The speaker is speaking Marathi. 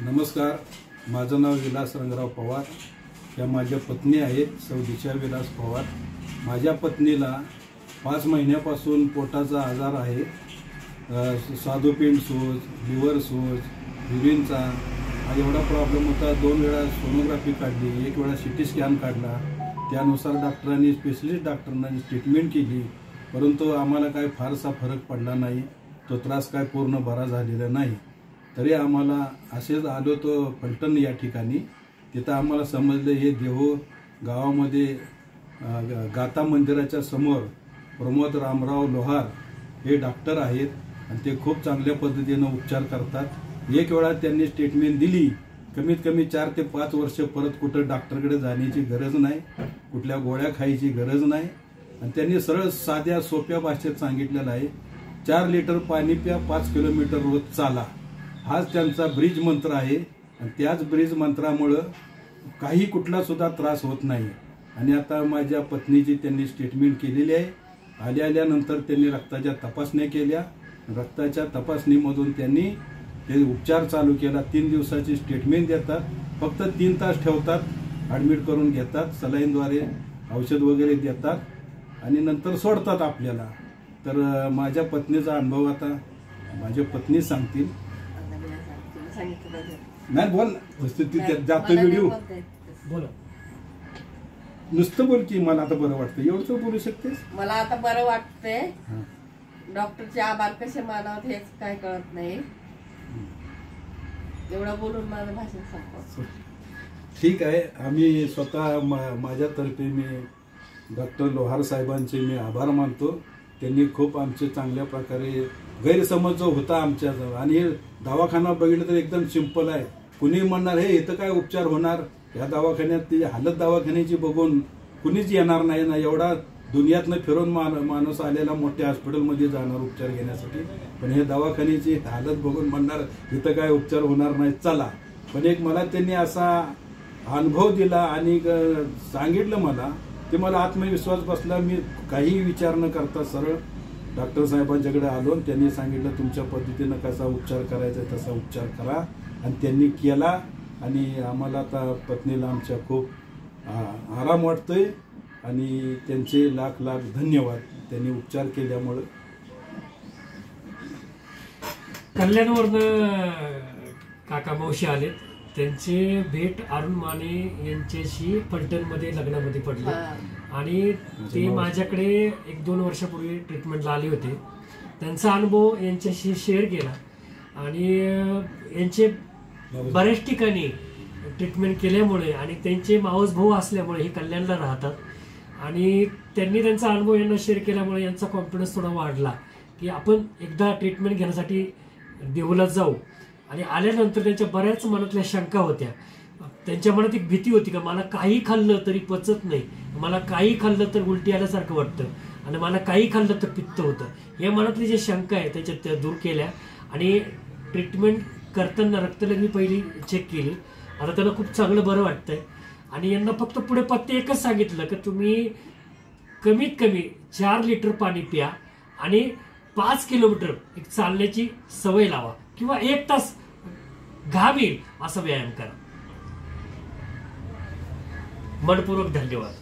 नमस्कार, माझं नाव विलास रंगराव पवार. या माझ्या पत्नी आहेत सौ दिशा विलास पवार. माझ्या पत्नीला 5 महिन्यापासून पोटाचा आजार आहे. स्वादुपिंड सूज, लिव्हर सूज, युरिनचा हा एवढा प्रॉब्लेम होता. 2 वेळा सोनोग्राफी काढली, 1 वेळा सिटी स्कॅन काढला. त्यानुसार डॉक्टरांनी, स्पेशलिस्ट डॉक्टरांनी ट्रीटमेंट केली, परंतु आम्हाला काय फारसा फरक पडला नाही. तो त्रास काय पूर्ण बरा झालेला नाही. तरी आम्हाला असेच आलो तो फलटण या ठिकाणी. तिथं आम्हाला समजलं हे देहू गावामध्ये गाता मंदिराच्या समोर प्रमोद रामराव लोहार हे डॉक्टर आहेत आणि ते खूप चांगल्या पद्धतीनं उपचार करतात. 1 वेळा त्यांनी स्टेटमेंट दिली, कमीत कमी 4 ते 5 वर्ष परत कुठं डॉक्टरकडे जाण्याची गरज नाही, कुठल्या गोळ्या खायची गरज नाही. आणि त्यांनी सरळ साध्या सोप्या भाषेत सांगितलेलं आहे, 4 लिटर पाणी प्या, 5 किलोमीटर रोज चाला. हाच त्यांचा ब्रिज मंत्र आहे आणि त्याच ब्रिज मंत्रामुळं काही कुठला सुद्धा त्रास होत नाही. आणि आता माझ्या पत्नीची त्यांनी स्टेटमेंट केलेली आहे. आल्यानंतर त्यांनी रक्ताच्या तपासण्या केल्या. रक्ताच्या तपासणीमधून त्यांनी ते उपचार चालू केला. 3 दिवसाची स्टेटमेंट देतात, फक्त 3 तास ठेवतात, ॲडमिट करून घेतात, सलाईनद्वारे औषध वगैरे देतात आणि नंतर सोडतात आपल्याला. तर माझ्या पत्नीचा अनुभव आता माझ्या पत्नी सांगतील. नाही बोल, जातो व्हिडिओ बोल, नुसतं बोल की मला आता बरं वाटतं. एवढं बोलू शकतेस? मला आता बरं वाटतंय. डॉक्टरचे आभार कसे मानावं हेच काय कळत नाही. एवढं बोलून माझं भाषण संपव. ठीक आहे. आम्ही स्वतः माझ्यातर्फे मी डॉक्टर लोहार साहेबांचे मी आभार मानतो. त्यांनी खूप आमचे चांगल्या प्रकारे गैरसमज जो होता आमच्या, आणि हे दवाखाना बघितलं तर एकदम सिंपल आहे. कुणी म्हणणार हे इथं काय उपचार होणार, या दवाखान्यात ती हालत दवाखान्याची बघून कुणीच येणार नाही ना. एवढा दुनियातनं फिरून माणूस आलेला मोठ्या हॉस्पिटलमध्ये जाणार उपचार घेण्यासाठी, पण हे दवाखान्याची हालत बघून म्हणणार इथं काय उपचार होणार नाही, चला. पण एक मला त्यांनी असा अनुभव दिला आणि सांगितलं मला, ते मला आत्मविश्वास बसला. मी काही विचार न करता सरळ डॉक्टर साहेबांच्याकडे आलो. त्यांनी सांगितलं तुमच्या पद्धतीनं कसा उपचार करायचा तसा उपचार करा, आणि त्यांनी केला. आणि आम्हाला आता पत्नीला आमच्या खूप आराम वाटतोय आणि त्यांचे लाख लाख धन्यवाद त्यांनी उपचार केल्यामुळे. कल्याणवरनं काका मावशी आलेत. त्यांचे भेट अरुण माने यांच्याशी फलटणमध्ये लग्नामध्ये पडले आणि ते माझ्याकडे 1-2 वर्षापूर्वी ट्रीटमेंटला आले होते. त्यांचा अनुभव यांच्याशी शेअर केला आणि यांचे बऱ्याच ठिकाणी ट्रीटमेंट केल्यामुळे आणि त्यांचे मावस भाऊ असल्यामुळे हे कल्याणला राहतात आणि त्यांनी त्यांचा अनुभव यांना शेअर केल्यामुळे यांचा कॉन्फिडन्स थोडा वाढला की आपण एकदा ट्रीटमेंट घेण्यासाठी देहूला जाऊ. आणि आल्यानंतर त्यांच्या बऱ्याच मनातल्या शंका होत्या. त्यांच्या मनात एक भीती होती का मला काही खाल्लं तरी पचत नाही, मला काही खाल्लं तर उलटी आल्यासारखं वाटतं आणि मला काही खाल्लं तर पित्त होतं. या मनातली जे शंका आहे त्याच्यात त्या दूर केल्या आणि ट्रीटमेंट करताना रक्तलघवी पहिली चेक केली. आता त्यांना खूप चांगलं बरं वाटतंय आणि यांना फक्त पुढे पत्ते एकच सांगितलं की तुम्ही कमीत कमी 4 लिटर पाणी प्या आणि 5 किलोमीटर एक चालण्याची सवय लावा किंवा 1 तास घाम येईल असा व्यायाम करा. मनपूर्वक धन्यवाद.